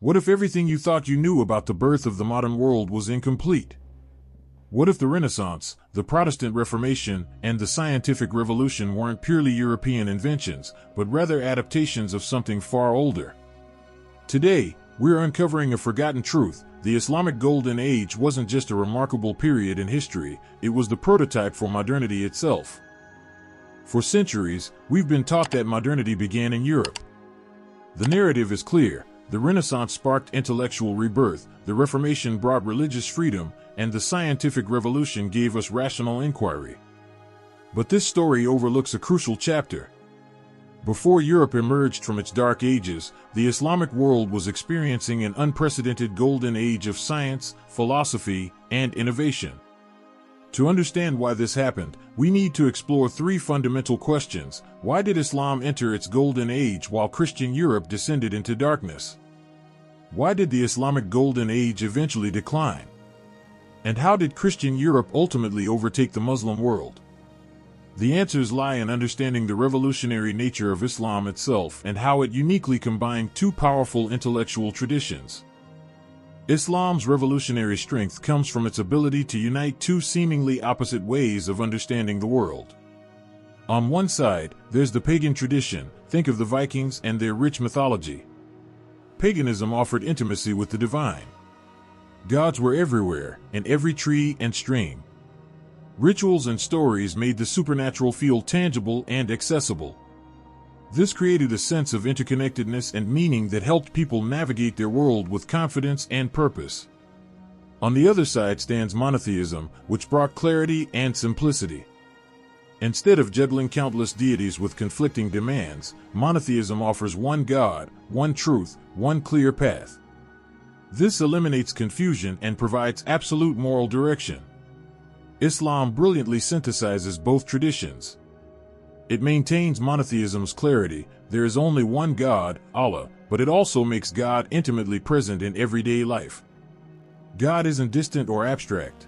What if everything you thought you knew about the birth of the modern world was incomplete? What if the Renaissance, the Protestant Reformation, and the scientific revolution weren't purely European inventions, but rather adaptations of something far older? Today, we're uncovering a forgotten truth. The Islamic Golden Age wasn't just a remarkable period in history, it was the prototype for modernity itself. For centuries, we've been taught that modernity began in Europe. The narrative is clear. The Renaissance sparked intellectual rebirth, the Reformation brought religious freedom, and the scientific revolution gave us rational inquiry. But this story overlooks a crucial chapter. Before Europe emerged from its dark ages, the Islamic world was experiencing an unprecedented golden age of science, philosophy, and innovation. To understand why this happened, we need to explore three fundamental questions. Why did Islam enter its golden age while Christian Europe descended into darkness? Why did the Islamic Golden Age eventually decline? And how did Christian Europe ultimately overtake the Muslim world? The answers lie in understanding the revolutionary nature of Islam itself and how it uniquely combined two powerful intellectual traditions. Islam's revolutionary strength comes from its ability to unite two seemingly opposite ways of understanding the world. On one side, there's the pagan tradition. Think of the Vikings and their rich mythology. Paganism offered intimacy with the divine. Gods were everywhere, in every tree and stream. Rituals and stories made the supernatural feel tangible and accessible. This created a sense of interconnectedness and meaning that helped people navigate their world with confidence and purpose. On the other side stands monotheism, which brought clarity and simplicity. Instead of juggling countless deities with conflicting demands, monotheism offers one God, one truth, one clear path. This eliminates confusion and provides absolute moral direction. Islam brilliantly synthesizes both traditions. It maintains monotheism's clarity. There is only one God, Allah, but it also makes God intimately present in everyday life. God isn't distant or abstract.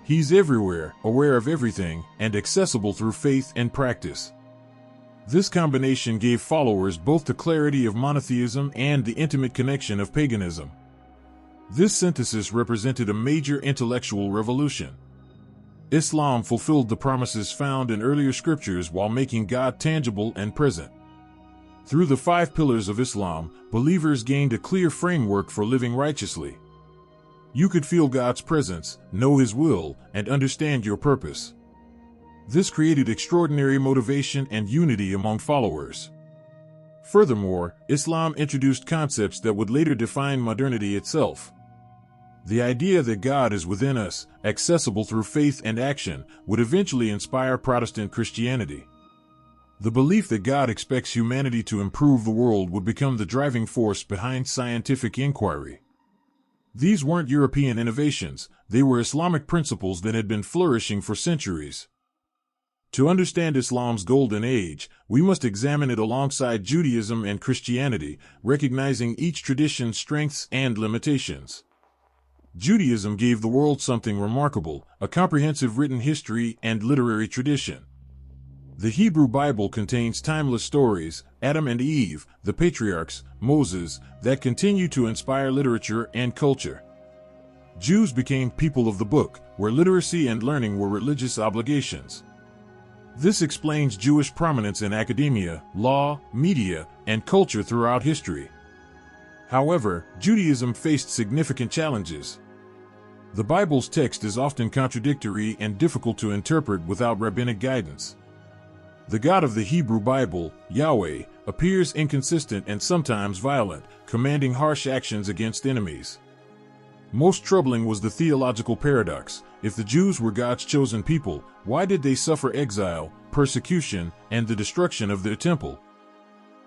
He's everywhere, aware of everything, and accessible through faith and practice. This combination gave followers both the clarity of monotheism and the intimate connection of paganism. This synthesis represented a major intellectual revolution. Islam fulfilled the promises found in earlier scriptures while making God tangible and present. Through the 5 pillars of Islam, believers gained a clear framework for living righteously. You could feel God's presence, know His will, and understand your purpose. This created extraordinary motivation and unity among followers. Furthermore, Islam introduced concepts that would later define modernity itself. The idea that God is within us, accessible through faith and action, would eventually inspire Protestant Christianity. The belief that God expects humanity to improve the world would become the driving force behind scientific inquiry. These weren't European innovations, they were Islamic principles that had been flourishing for centuries. To understand Islam's golden age, we must examine it alongside Judaism and Christianity, recognizing each tradition's strengths and limitations. Judaism gave the world something remarkable, a comprehensive written history and literary tradition. The Hebrew Bible contains timeless stories, Adam and Eve, the patriarchs, Moses, that continue to inspire literature and culture. Jews became people of the book, where literacy and learning were religious obligations. This explains Jewish prominence in academia, law, media, and culture throughout history. However, Judaism faced significant challenges. The Bible's text is often contradictory and difficult to interpret without rabbinic guidance. The God of the Hebrew Bible, Yahweh, appears inconsistent and sometimes violent, commanding harsh actions against enemies. Most troubling was the theological paradox. If the Jews were God's chosen people, why did they suffer exile, persecution, and the destruction of their temple?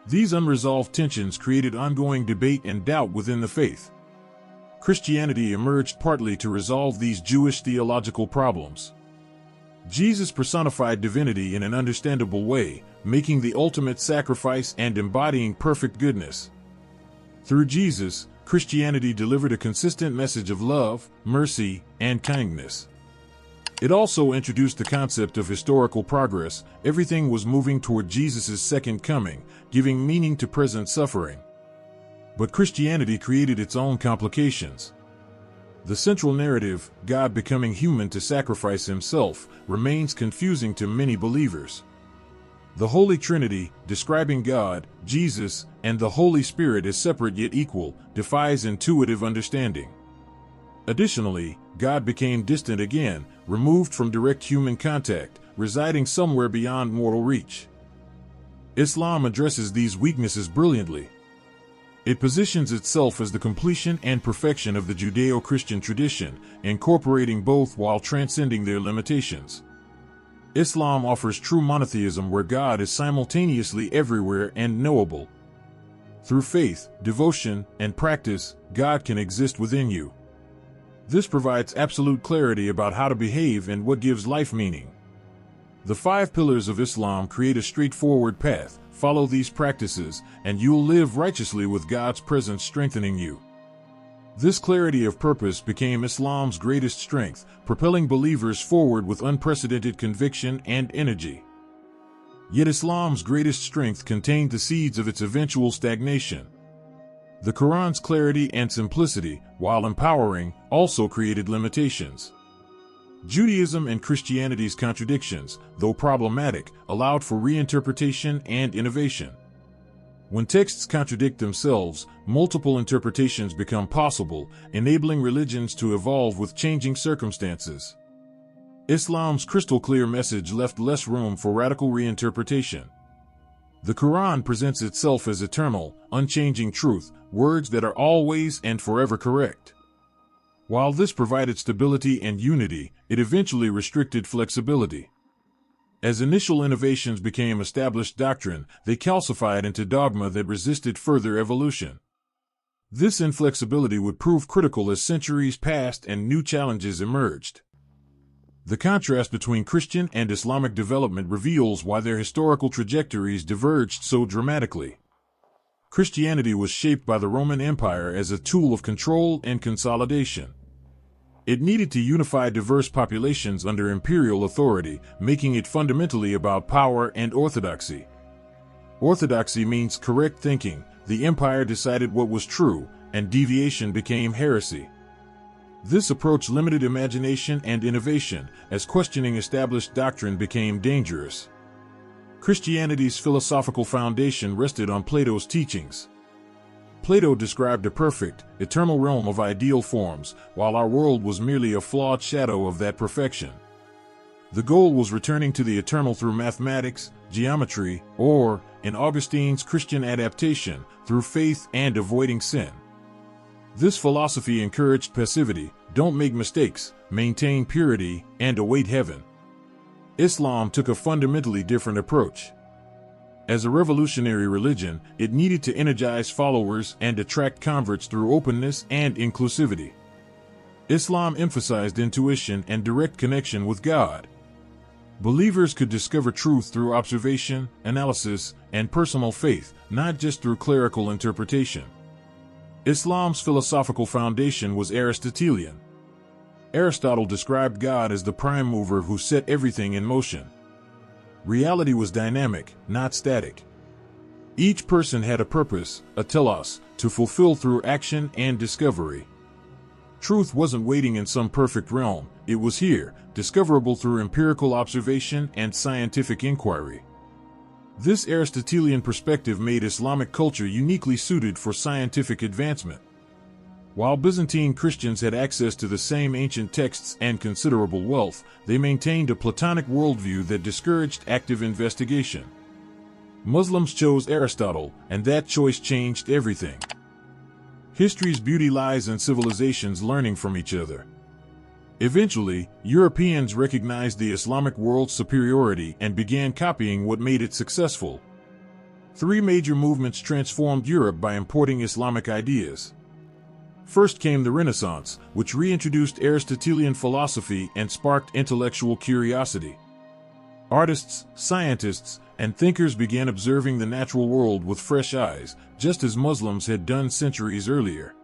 These unresolved tensions created ongoing debate and doubt within the faith. Christianity emerged partly to resolve these Jewish theological problems. Jesus personified divinity in an understandable way, making the ultimate sacrifice and embodying perfect goodness. Through Jesus, Christianity delivered a consistent message of love, mercy, and kindness. It also introduced the concept of historical progress. Everything was moving toward Jesus' second coming, giving meaning to present suffering. But Christianity created its own complications. The central narrative, God becoming human to sacrifice himself, remains confusing to many believers. The Holy Trinity, describing God, Jesus, and the Holy Spirit as separate yet equal, defies intuitive understanding. Additionally, God became distant again, removed from direct human contact, residing somewhere beyond mortal reach. Islam addresses these weaknesses brilliantly. It positions itself as the completion and perfection of the Judeo-Christian tradition, incorporating both while transcending their limitations. Islam offers true monotheism where God is simultaneously everywhere and knowable. Through faith, devotion, and practice, God can exist within you. This provides absolute clarity about how to behave and what gives life meaning. The 5 pillars of Islam create a straightforward path. Follow these practices, and you'll live righteously with God's presence strengthening you. This clarity of purpose became Islam's greatest strength, propelling believers forward with unprecedented conviction and energy. Yet Islam's greatest strength contained the seeds of its eventual stagnation. The Quran's clarity and simplicity, while empowering, also created limitations. Judaism and Christianity's contradictions, though problematic, allowed for reinterpretation and innovation. When texts contradict themselves, multiple interpretations become possible, enabling religions to evolve with changing circumstances. Islam's crystal-clear message left less room for radical reinterpretation. The Quran presents itself as eternal, unchanging truth, words that are always and forever correct. While this provided stability and unity, it eventually restricted flexibility. As initial innovations became established doctrine, they calcified into dogma that resisted further evolution. This inflexibility would prove critical as centuries passed and new challenges emerged. The contrast between Christian and Islamic development reveals why their historical trajectories diverged so dramatically. Christianity was shaped by the Roman Empire as a tool of control and consolidation. It needed to unify diverse populations under imperial authority, making it fundamentally about power and orthodoxy. Orthodoxy means correct thinking. The empire decided what was true, and deviation became heresy. This approach limited imagination and innovation, as questioning established doctrine became dangerous. Christianity's philosophical foundation rested on Plato's teachings. Plato described a perfect, eternal realm of ideal forms, while our world was merely a flawed shadow of that perfection. The goal was returning to the eternal through mathematics, geometry, or, in Augustine's Christian adaptation, through faith and avoiding sin. This philosophy encouraged passivity, don't make mistakes, maintain purity, and await heaven. Islam took a fundamentally different approach. As a revolutionary religion, it needed to energize followers and attract converts through openness and inclusivity. Islam emphasized intuition and direct connection with God. Believers could discover truth through observation, analysis, and personal faith, not just through clerical interpretation. Islam's philosophical foundation was Aristotelian. Aristotle described God as the prime mover who set everything in motion. Reality was dynamic, not static. Each person had a purpose, a telos, to fulfill through action and discovery. Truth wasn't waiting in some perfect realm, it was here, discoverable through empirical observation and scientific inquiry. This Aristotelian perspective made Islamic culture uniquely suited for scientific advancement. While Byzantine Christians had access to the same ancient texts and considerable wealth, they maintained a Platonic worldview that discouraged active investigation. Muslims chose Aristotle, and that choice changed everything. History's beauty lies in civilizations learning from each other. Eventually, Europeans recognized the Islamic world's superiority and began copying what made it successful. 3 major movements transformed Europe by importing Islamic ideas. First came the Renaissance, which reintroduced Aristotelian philosophy and sparked intellectual curiosity. Artists, scientists, and thinkers began observing the natural world with fresh eyes, just as Muslims had done centuries earlier.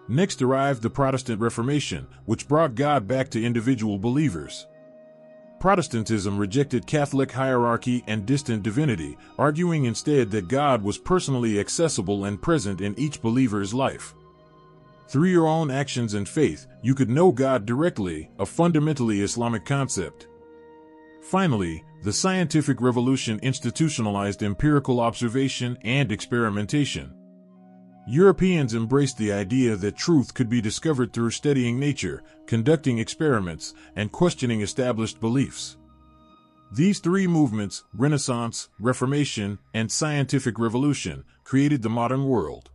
Next arrived the Protestant Reformation, which brought God back to individual believers. Protestantism rejected Catholic hierarchy and distant divinity, arguing instead that God was personally accessible and present in each believer's life. Through your own actions and faith, you could know God directly, a fundamentally Islamic concept. Finally, the scientific revolution institutionalized empirical observation and experimentation. Europeans embraced the idea that truth could be discovered through studying nature, conducting experiments, and questioning established beliefs. These three movements, Renaissance, Reformation, and Scientific Revolution, created the modern world.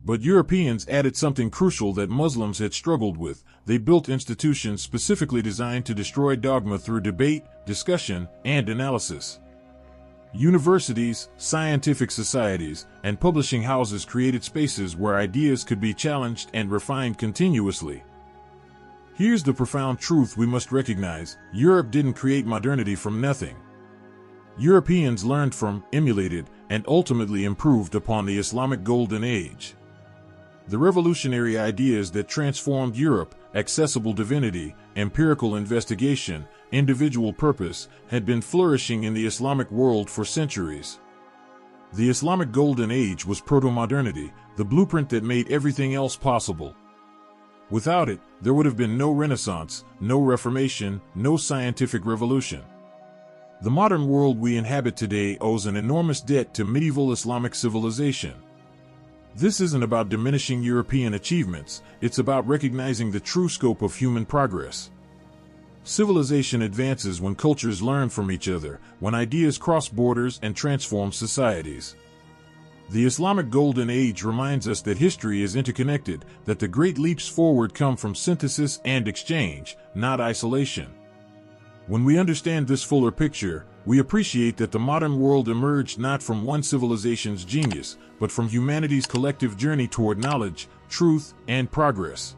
But Europeans added something crucial that Muslims had struggled with. They built institutions specifically designed to destroy dogma through debate, discussion, and analysis. Universities, scientific societies, and publishing houses created spaces where ideas could be challenged and refined continuously. Here's the profound truth we must recognize: Europe didn't create modernity from nothing. Europeans learned from, emulated, and ultimately improved upon the Islamic Golden Age. The revolutionary ideas that transformed Europe, accessible divinity, empirical investigation, individual purpose, had been flourishing in the Islamic world for centuries. The Islamic Golden Age was proto-modernity, the blueprint that made everything else possible. Without it, there would have been no Renaissance, no Reformation, no scientific revolution. The modern world we inhabit today owes an enormous debt to medieval Islamic civilization. This isn't about diminishing European achievements, it's about recognizing the true scope of human progress. Civilization advances when cultures learn from each other, when ideas cross borders and transform societies. The Islamic Golden Age reminds us that history is interconnected, that the great leaps forward come from synthesis and exchange, not isolation. When we understand this fuller picture, we appreciate that the modern world emerged not from one civilization's genius, but from humanity's collective journey toward knowledge, truth, and progress.